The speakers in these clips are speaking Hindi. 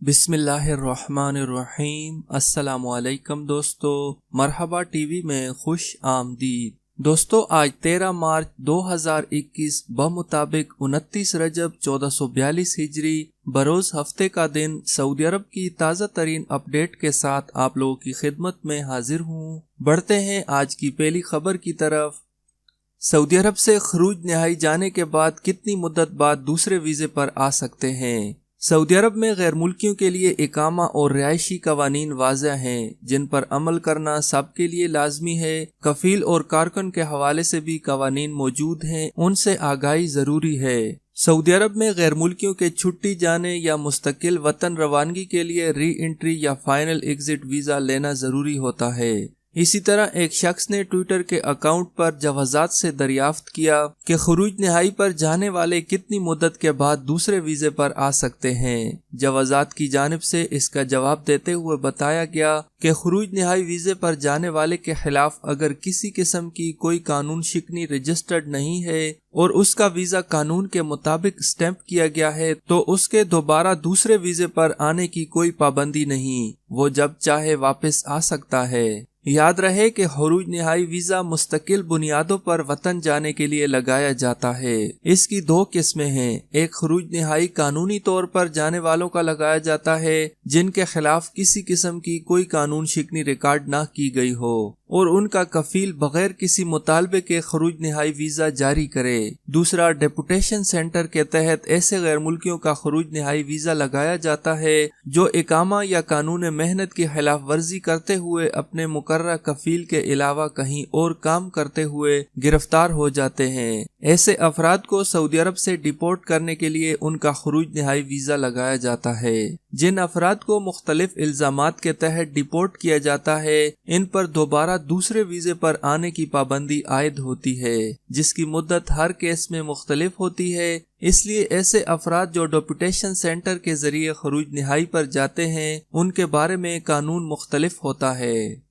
बिस्मिल्लाहिर्रहमानिर्रहीम। अस्सलामुअलैकुम दोस्तों, मरहबा टीवी में खुश आमदीद। दोस्तों, आज 13 मार्च 2021 बमुताबिक 29 रजब 1442 हिजरी बरोज हफ्ते का दिन सऊदी अरब की ताज़ा तरीन अपडेट के साथ आप लोगों की खिदमत में हाजिर हूँ। बढ़ते हैं आज की पहली खबर की तरफ। सऊदी अरब से खरूज नहाई जाने के बाद कितनी मुद्दत बाद दूसरे वीज़े पर आ सकते हैं। सऊदी अरब में गैर मुल्कियों के लिए इकामा और रिहायशी कवानीन वाज़ह हैं, जिन पर अमल करना सबके लिए लाजमी है। कफील और कारकुन के हवाले से भी कवानीन मौजूद हैं, उनसे आगाही ज़रूरी है। सऊदी अरब में गैर मुल्कियों के छुट्टी जाने या मुस्तकिल वतन रवानगी के लिए री एंट्री या फाइनल एग्जिट वीज़ा लेना ज़रूरी होता है। इसी तरह एक शख्स ने ट्विटर के अकाउंट पर जवाजात से दरियाफ्त किया कि खरूज नहाई पर जाने वाले कितनी मुद्दत के बाद दूसरे वीज़े पर आ सकते हैं। जवाजात की जानिब से इसका जवाब देते हुए बताया गया कि खरूज नहाई वीज़े पर जाने वाले के खिलाफ अगर किसी किस्म की कोई कानून शिकनी रजिस्टर्ड नहीं है और उसका वीज़ा कानून के मुताबिक स्टैंप किया गया है तो उसके दोबारा दूसरे वीज़े पर आने की कोई पाबंदी नहीं, वो जब चाहे वापस आ सकता है। याद रहे कि खरूज नहाई वीज़ा मुस्तकिल बुनियादों पर वतन जाने के लिए लगाया जाता है। इसकी दो किस्में हैं। एक खरूज नहाई कानूनी तौर पर जाने वालों का लगाया जाता है जिनके खिलाफ किसी किस्म की कोई कानून शिकनी रिकॉर्ड ना की गई हो और उनका कफील बगैर किसी मुतालबे के खरूज नहाई वीज़ा जारी करे। दूसरा, डेपुटेशन सेंटर के तहत ऐसे गैर मुल्कियों का खरूज नहाई वीज़ा लगाया जाता है जो इकामा या कानून मेहनत की खिलाफ वर्जी करते हुए अपने मुकर्रर कफील के अलावा कहीं और काम करते हुए गिरफ्तार हो जाते हैं। ऐसे अफराद को सऊदी अरब से डिपोर्ट करने के लिए उनका खरूज नहाई वीज़ा लगाया जाता है। जिन अफराद को मुख्तलिफ इल्जामात के तहत डिपोर्ट किया जाता है, इन पर दोबारा दूसरे वीज़े पर आने की पाबंदी आयद होती है, जिसकी मुद्दत हर केस में मुख्तलिफ होती है। इसलिए ऐसे अफराद जो डेपुटेशन सेंटर के जरिए खरूज नहाई पर जाते हैं, उनके बारे में कानून मुख्तलिफ होता है।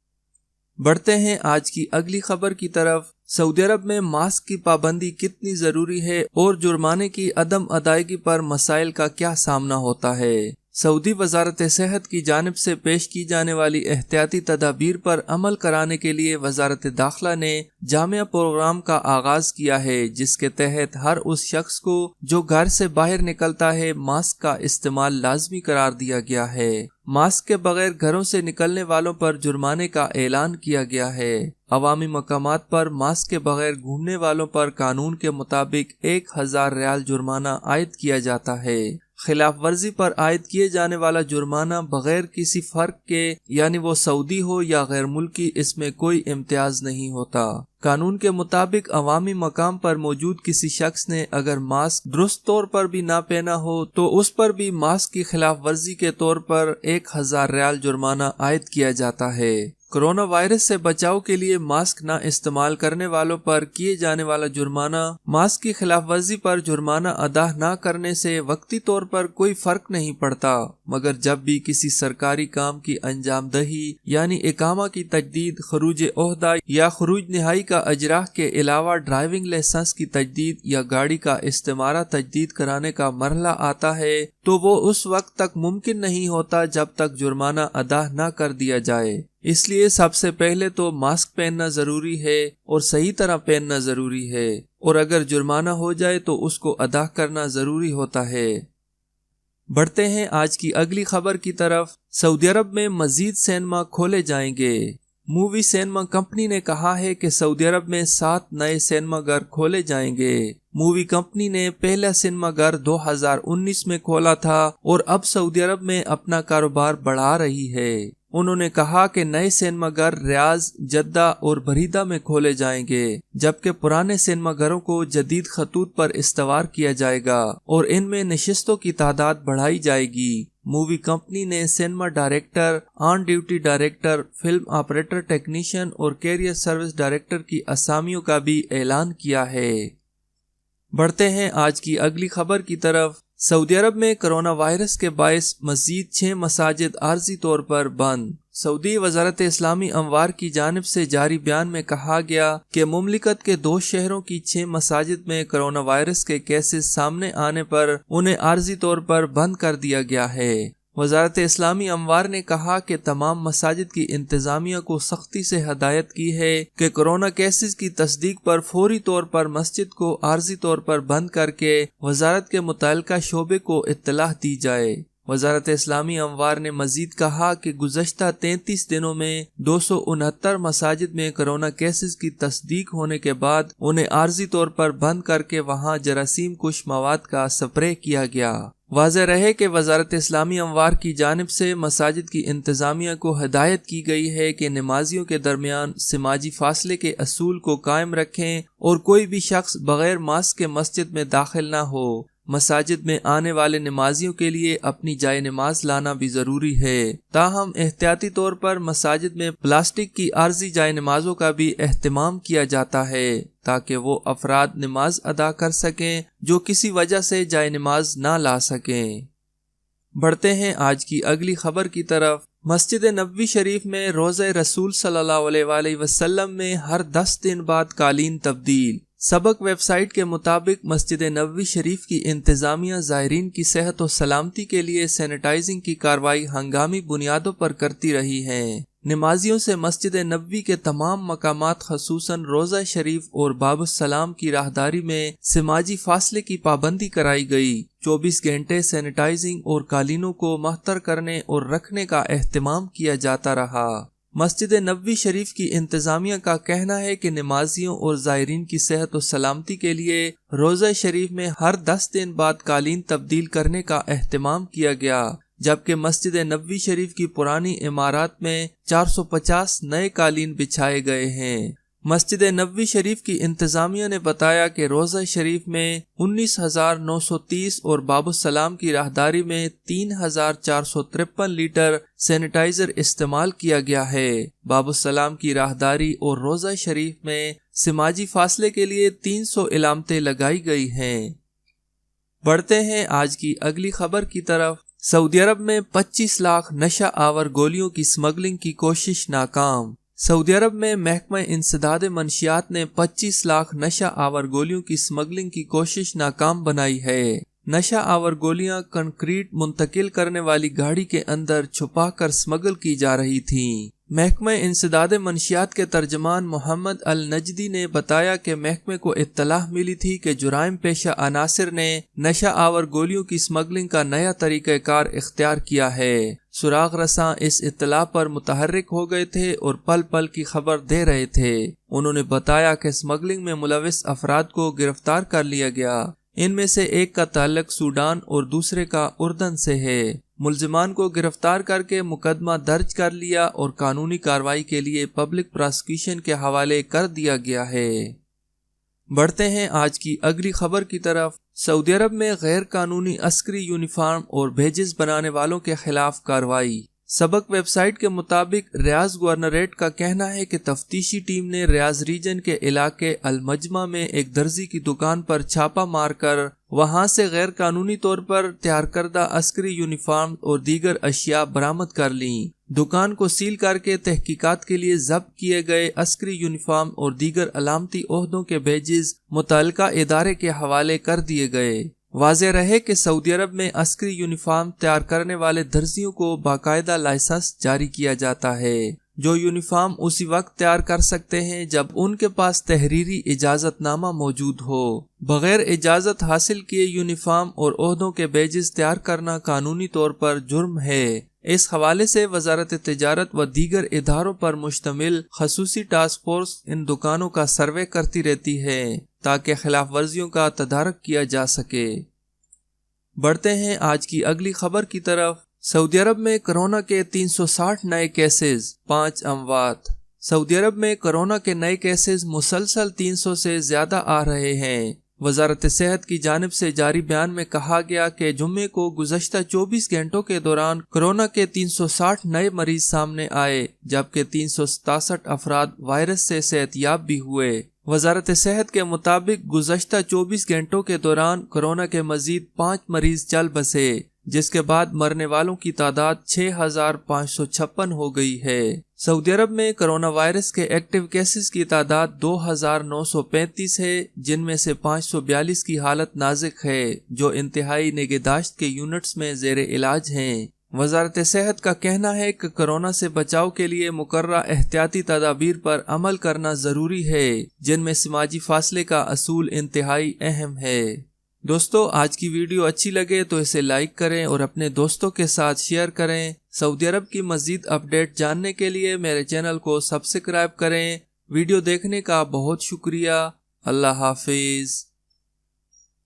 बढ़ते हैं आज की अगली खबर की तरफ। सऊदी अरब में मास्क की पाबंदी कितनी ज़रूरी है और जुर्माने की अदम अदायगी पर मसाइल का क्या सामना होता है। सऊदी वजारत सेहत की जानिब से पेश की जाने वाली एहतियाती तदाबीर पर अमल कराने के लिए वजारत दाखिला ने जामिया प्रोग्राम का आगाज किया है, जिसके तहत हर उस शख्स को जो घर से बाहर निकलता है मास्क का इस्तेमाल लाजमी करार दिया गया है। मास्क के बगैर घरों से निकलने वालों पर जुर्माने का ऐलान किया गया है। अवामी मकामात पर मास्क के बगैर घूमने वालों पर कानून के मुताबिक 1000 रियाल जुर्माना आयद किया जाता है। खिलाफ वर्जी पर आयद किए जाने वाला जुर्माना बगैर किसी फर्क के, यानी वो सऊदी हो या गैर मुल्की, इसमें कोई इम्तियाज नहीं होता। कानून के मुताबिक अवामी मकाम पर मौजूद किसी शख्स ने अगर मास्क दुरुस्त तौर पर भी ना पहना हो तो उस पर भी मास्क की खिलाफ वर्जी के तौर पर 1000 रियाल जुर्माना आयद किया जाता है। कोरोना वायरस से बचाव के लिए मास्क ना इस्तेमाल करने वालों पर किए जाने वाला जुर्माना मास्क की खिलाफ वर्जी पर जुर्माना अदा ना करने से वक्ती तौर पर कोई फर्क नहीं पड़ता, मगर जब भी किसी सरकारी काम की अंजाम दही यानी इकामा की तजदीद, खरूज ओहदा या खरूज नहाई का अजरा के अलावा ड्राइविंग लाइसेंस की तजदीद या गाड़ी का इस्तेमारा तजदीद कराने का मरहला आता है तो वो उस वक्त तक मुमकिन नहीं होता जब तक जुर्माना अदा न कर दिया जाए। इसलिए सबसे पहले तो मास्क पहनना जरूरी है और सही तरह पहनना जरूरी है, और अगर जुर्माना हो जाए तो उसको अदा करना जरूरी होता है। बढ़ते हैं आज की अगली खबर की तरफ। सऊदी अरब में मजीद सिनेमा खोले जाएंगे। मूवी सिनेमा कंपनी ने कहा है कि सऊदी अरब में 7 नए सिनेमा घर खोले जाएंगे। मूवी कंपनी ने पहला सिनेमा घर 2019 में खोला था और अब सऊदी अरब में अपना कारोबार बढ़ा रही है। उन्होंने कहा कि नए सिनेमा घर रियाज, जद्दा और बरीदा में खोले जाएंगे, जबकि पुराने सिनेमा घरों को जदीद खतूत पर इस्तवार किया जाएगा और इनमें नशिस्तों की तादाद बढ़ाई जाएगी। मूवी कंपनी ने cinema director, on duty director, film operator technician और कैरियर सर्विस डायरेक्टर की असामियों का भी ऐलान किया है। बढ़ते हैं आज की अगली खबर की तरफ। सऊदी अरब में कोरोना वायरस के बायस मजीद 6 मसाजिद आर्जी तौर पर बंद। सऊदी वजारत इस्लामी अमवार की जानिब से जारी बयान में कहा गया कि मुमलिकत के 2 शहरों की 6 मसाजिद में कोरोना वायरस के केसेस सामने आने पर उन्हें आर्जी तौर पर बंद कर दिया गया है। वजारत इस्लामी अमवार ने कहा कि तमाम मसाजिद की इंतजामिया को सख्ती से हदायत की है कि कोरोना केसेस की तस्दीक पर फौरी तौर पर मस्जिद को आर्जी तौर पर बंद करके वजारत के मुतल्लिका शोबे को इत्तलाह दी जाए। वजारत इस्लामी अमवार ने मजीद कहा कि गुज़श्ता 33 दिनों में 269 मसाजिद में कोरोना केसेस की तस्दीक होने के बाद उन्हें आर्जी तौर पर बंद करके वहां जरासीम कुश मवाद का स्प्रे किया गया। वाज़ेह रहे कि वजारत इस्लामी अमवार की जानिब से मसाजिद की इंतजामिया को हिदायत की गई है कि नमाजियों के दरमियान समाजी फासले के असूल को कायम रखें और कोई भी शख्स बगैर मास्क के मस्जिद में दाखिल न हो। मसाजिद में आने वाले नमाजियों के लिए अपनी जाए नमाज लाना भी जरूरी है। ताहम एहतियाती तौर पर मसाजिद में प्लास्टिक की आर्जी जाए नमाजों का भी एहतमाम किया जाता है ताकि वो अफराद नमाज अदा कर सकें जो किसी वजह से जाए नमाज ना ला सकें। बढ़ते हैं आज की अगली खबर की तरफ। मस्जिद नबवी शरीफ में रोज़े रसूल सल्लल्लाहु अलैहि वसल्लम में हर 10 दिन बाद कालीन तब्दील। सबक वेबसाइट के मुताबिक मस्जिद नबवी शरीफ की इंतजामिया ज़ायरीन की सेहत और सलामती के लिए सैनिटाइजिंग की कार्रवाई हंगामी बुनियादों पर करती रही है। नमाजियों से मस्जिद नबवी के तमाम मकामात खसूसन रोज़ा शरीफ और बाबुस सलाम की राहदारी में समाजी फासले की पाबंदी कराई गई। 24 घंटे सैनिटाइजिंग और कालीनों को महतर करने और रखने का एहतमाम किया जाता रहा। मस्जिद नबवी शरीफ की इंतजामिया का कहना है कि नमाजियों और ज़ायरीन की सेहत और सलामती के लिए रोज़ा शरीफ में हर 10 दिन बाद कालीन तब्दील करने का एहतमाम किया गया, जबकि मस्जिद नबवी शरीफ की पुरानी इमारत में 450 नए कालीन बिछाए गए हैं। मस्जिद नबवी शरीफ की इंतजामिया ने बताया कि रोज़ा शरीफ में 19,930 और बाबुस सलाम की राहदारी में 3,453 लीटर सैनिटाइजर इस्तेमाल किया गया है। बाबुस सलाम की राहदारी और रोज़ा शरीफ में समाजी फासले के लिए 300 इलामतें लगाई गई हैं। बढ़ते हैं आज की अगली खबर की तरफ। सऊदी अरब में 25 लाख नशा आवर गोलियों की स्मगलिंग की कोशिश नाकाम। सऊदी अरब में महकमा इंसदाद मंशियात ने 25 लाख नशा आवर गोलियों की स्मगलिंग की कोशिश नाकाम बनाई है। नशा आवर गोलियां कंक्रीट मुंतकिल करने वाली गाड़ी के अंदर छुपा कर स्मगल की जा रही थीं। महकमा इंसदाद मंशियात के तर्जमान मोहम्मद अल नजदी ने बताया कि महकमे को इत्तलाह मिली थी कि जुराइम पेशा अनासिर ने नशा आवर गोलियों की स्मगलिंग का नया तरीक़ाकार इख्तियार किया है। सुराग रसां इस इत्तला पर मुतहर्रिक हो गए थे और पल पल की खबर दे रहे थे। उन्होंने बताया कि स्मगलिंग में मुलविस अफराद को गिरफ्तार कर लिया गया। इनमें से एक का ताल्लुक सूडान और दूसरे का उर्दन से है। मुल्जिमान को गिरफ्तार करके मुकदमा दर्ज कर लिया और कानूनी कार्रवाई के लिए पब्लिक प्रोसिक्यूशन के हवाले कर दिया गया है। बढ़ते हैं आज की अगली खबर की तरफ। सऊदी अरब में गैर कानूनी अस्करी यूनिफॉर्म और बैजेस बनाने वालों के खिलाफ कार्रवाई। सबक वेबसाइट के मुताबिक रियाज गवर्नरेट का कहना है कि तफ्तीशी टीम ने रियाज रीजन के इलाके अलमजमा में एक दर्जी की दुकान पर छापा मारकर वहां से गैर कानूनी तौर पर तैयार करदा अस्करी यूनिफॉर्म और दीगर अशिया बरामद कर ली। दुकान को सील करके तहकीकात के लिए जब्त किए गए अस्करी यूनिफॉर्म और दीगर अलामती ओहदों के बैजेस मुतल्लिका इदारे के हवाले कर दिए गए। वाज़ेह रहे कि सऊदी अरब में अस्करी यूनिफॉर्म तैयार करने वाले दर्जियों को बाकायदा लाइसेंस जारी किया जाता है, जो यूनिफॉर्म उसी वक्त तैयार कर सकते हैं जब उनके पास तहरीरी इजाजतनामा मौजूद हो। बगैर इजाजत हासिल किए यूनिफॉर्म और ओहदों के बैजेस तैयार करना कानूनी तौर पर जुर्म है। इस हवाले से वजारत तिजारत व दीगर इदारों पर मुश्तमिल खसूसी टास्क फोर्स इन दुकानों का सर्वे करती रहती है ताकि खिलाफ वर्जियों का तदारक किया जा सके। बढ़ते हैं आज की अगली खबर की तरफ। सऊदी अरब में कोरोना के 360 नए केसेस, 5 अमवात। सऊदी अरब में कोरोना के नए केसेस मुसलसल 300 से ज्यादा आ रहे हैं। वजारत सेहत की जानिब से जारी बयान में कहा गया कि जुम्मे को गुज़श्ता 24 घंटों के दौरान कोरोना के 360 नए मरीज सामने आए, जबकि 367 अफराद वायरस से सेहतयाब भी हुए। वजारत सेहत के मुताबिक गुज़श्ता 24 घंटों के दौरान कोरोना के मजीद 5 मरीज चल बसे, जिसके बाद मरने वालों की तादाद 6,556 हो गई है। सऊदी अरब में कोरोना वायरस के एक्टिव केसेस की तादाद 2,935 है, जिनमें से 542 की हालत नाजुक है, जो इंतहाई निगहदाश्त के यूनिट्स में जेर इलाज हैं। वजारत सेहत का कहना है कि कोरोना से बचाव के लिए मुकर्ररा एहतियाती तदाबीर पर अमल करना जरूरी है, जिनमें समाजी फासले का असूल इंतहाई अहम है। दोस्तों, आज की वीडियो अच्छी लगे तो इसे लाइक करें और अपने दोस्तों के साथ शेयर करें। सऊदी अरब की मज़ीद अपडेट जानने के लिए मेरे चैनल को सब्सक्राइब करें। वीडियो देखने का बहुत शुक्रिया। अल्लाह हाफिज।